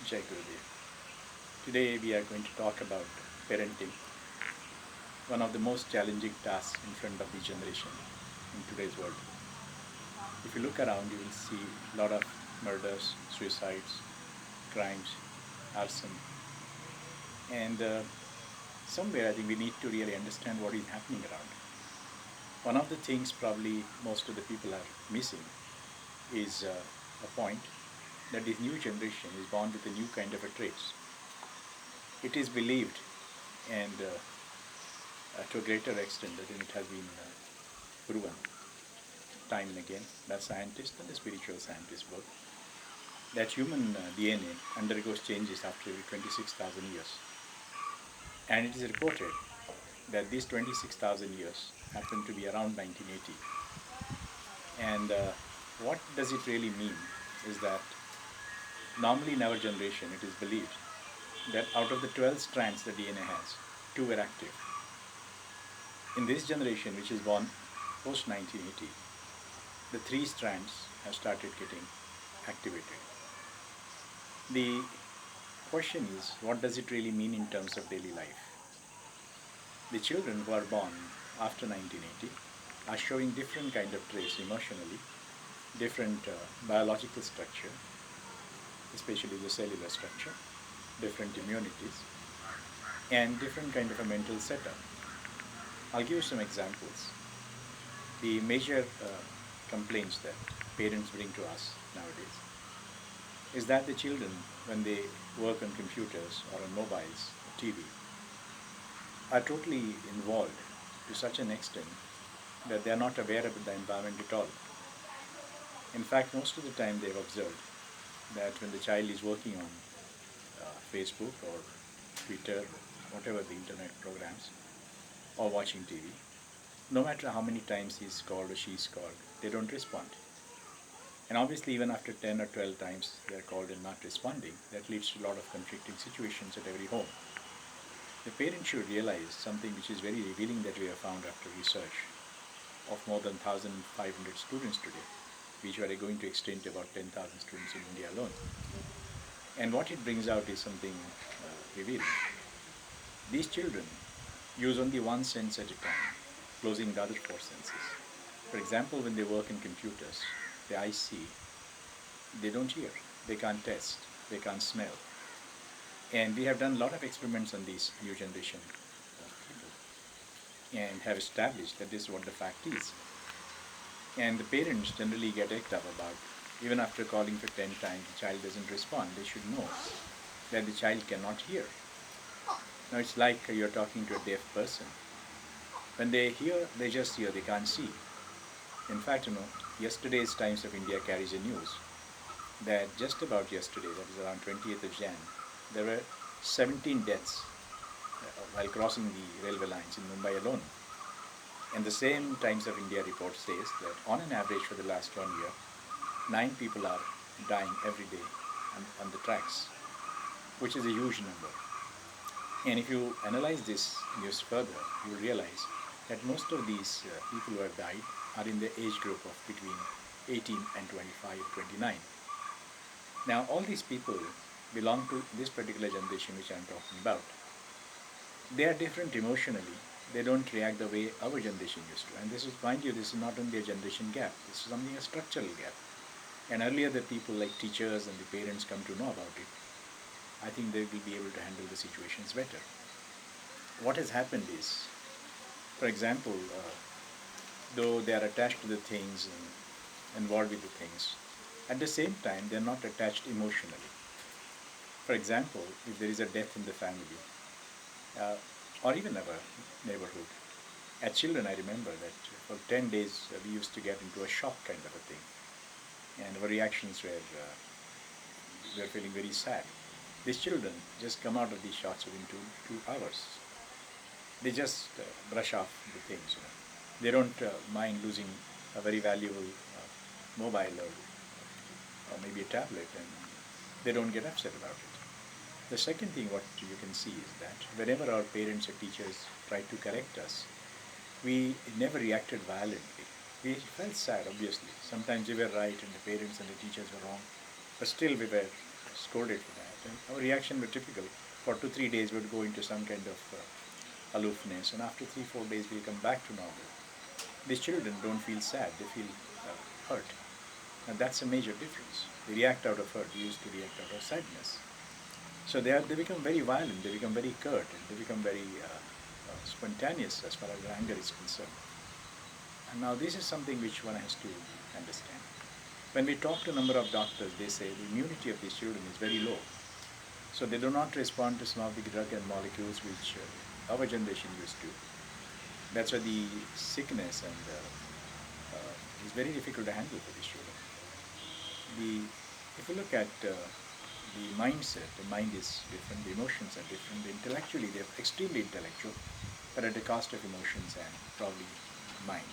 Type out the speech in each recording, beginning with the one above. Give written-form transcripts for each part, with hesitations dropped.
Jai Gurudev. Today we are going to talk about parenting, one of the most challenging tasks in front of the generation in today's world. If you look around, you will see a lot of murders, suicides, crimes, arson, and somewhere I think we need to really understand what is happening around. One of the things probably most of the people are missing is a point that this new generation is born with a new kind of a traits. It is believed and to a greater extent that it has been proven time and again by scientists and the spiritual scientists both that human DNA undergoes changes after every 26,000 years. And it is reported that these 26,000 years happen to be around 1980. And what does it really mean is that normally in our generation it is believed that out of the 12 strands the DNA has, two were active. In this generation, which is born post 1980, the three strands have started getting activated. The question is, what does it really mean in terms of daily life? The children who are born after 1980 are showing different kind of traits emotionally, different biological structure, especially the cellular structure, different immunities, and different kind of a mental setup. I'll give you some examples. The major complaints that parents bring to us nowadays is that the children, when they work on computers or on mobiles, or TV, are totally involved to such an extent that they are not aware of the environment at all. In fact, most of the time they have observed that when the child is working on Facebook or Twitter, whatever the internet programs, or watching TV, no matter how many times he's called or she's called, they don't respond. And obviously, even after 10 or 12 times they're called and not responding, that leads to a lot of conflicting situations at every home. The parents should realize something which is very revealing that we have found after research of more than 1,500 students today, which are going to extend to about 10,000 students in India alone. And what it brings out is something revealing. These children use only one sense at a time, closing the other four senses. For example, when they work in computers, the eyes see, they don't hear, they can't taste, they can't smell. And we have done a lot of experiments on these new generation people and have established that this is what the fact is. And the parents generally get egged up about, even after calling for 10 times, the child doesn't respond. They should know that the child cannot hear. Now it's like you're talking to a deaf person. When they hear, they just hear, they can't see. In fact, yesterday's Times of India carries a news that just about yesterday, that is around 20th of Jan, there were 17 deaths while crossing the railway lines in Mumbai alone. And the same Times of India report says that on an average for the last 1 year, 9 people are dying every day on the tracks, which is a huge number. And if you analyze this news further, you will realize that most of these people who have died are in the age group of between 18 and 25, 29. Now, all these people belong to this particular generation which I am talking about. They are different emotionally. They don't react the way our generation used to. And this is, mind you, this is not only a generation gap. This is something, a structural gap. And earlier the people like teachers and the parents come to know about it, I think they will be able to handle the situations better. What has happened is, for example, though they are attached to the things and involved with the things, at the same time they are not attached emotionally. For example, if there is a death in the family, or even our neighborhood, as children I remember that for 10 days we used to get into a shock kind of a thing. And our reactions were feeling very sad. These children just come out of these shocks within 2 hours. They just brush off the things. They don't mind losing a very valuable mobile or maybe a tablet, and they don't get upset about it. The second thing what you can see is that whenever our parents or teachers tried to correct us, we never reacted violently. We felt sad, obviously. Sometimes we were right and the parents and the teachers were wrong, but still we were scolded for that. our reaction were typical. For 2 3 days, we would go into some kind of aloofness, and after 3 4 days, we'll come back to normal. These children don't feel sad; they feel hurt, and that's a major difference. They react out of hurt. We used to react out of sadness. So they become very violent. They become very curt, and they become very spontaneous as far as their anger is concerned. And now this is something which one has to understand. When we talk to a number of doctors, they say the immunity of these children is very low. So they do not respond to some of the drug and molecules which our generation used to. That's why the sickness and is very difficult to handle for these children. If you look at the mindset, the mind is different, the emotions are different. Intellectually, they're extremely intellectual, but at the cost of emotions and probably mind.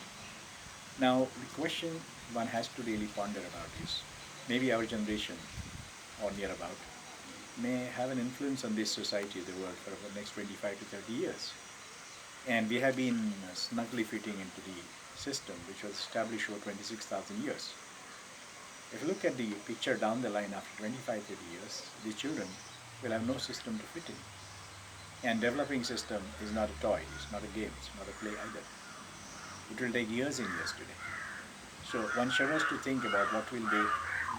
Now, the question one has to really ponder about is, maybe our generation or near about may have an influence on this society, the world, for the next 25 to 30 years. And we have been snugly fitting into the system which was established over 26,000 years. If you look at the picture down the line after 25, 30 years, the children will have no system to fit in. And developing system is not a toy, it's not a game, it's not a play either. It will take years and years today. So one shudders to think about what will they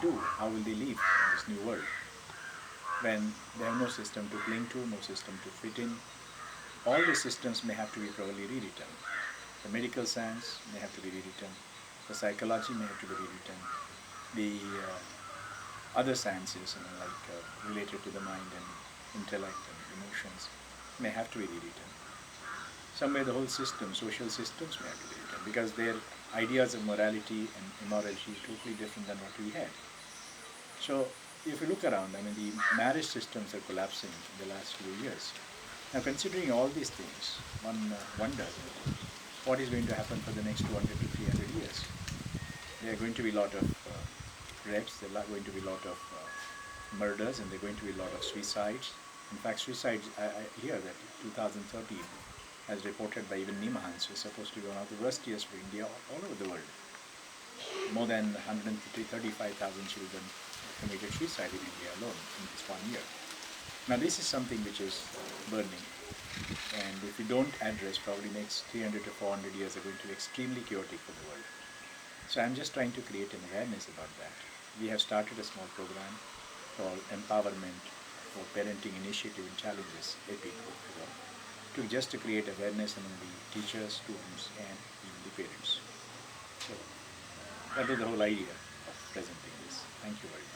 do, how will they live in this new world when they have no system to cling to, no system to fit in. All the systems may have to be probably rewritten. The medical science may have to be rewritten. The psychology may have to be rewritten. The other sciences, related to the mind and intellect and emotions, may have to be rewritten. Somewhere the whole system, social systems may have to be rewritten because their ideas of morality and immorality are totally different than what we had. So if you look around, the marriage systems are collapsing in the last few years. Now, considering all these things, one wonders what is going to happen for the next 200 to 300 years. There are going to be a lot of rapes, there are going to be a lot of murders, and there are going to be a lot of suicides. In fact, suicides, I hear that 2013, as reported by even NIMHANS, was supposed to be one of the worst years for India all over the world. More than 135,000 children committed suicide in India alone in this 1 year. Now this is something which is burning, and if we don't address, probably next 300 to 400 years are going to be extremely chaotic for the world. So I'm just trying to create an awareness about that. We have started a small program called Empowerment for Parenting Initiative and Challenges, EPIC, to create awareness among the teachers, students, and even the parents. So that is the whole idea of presenting this. Thank you very much.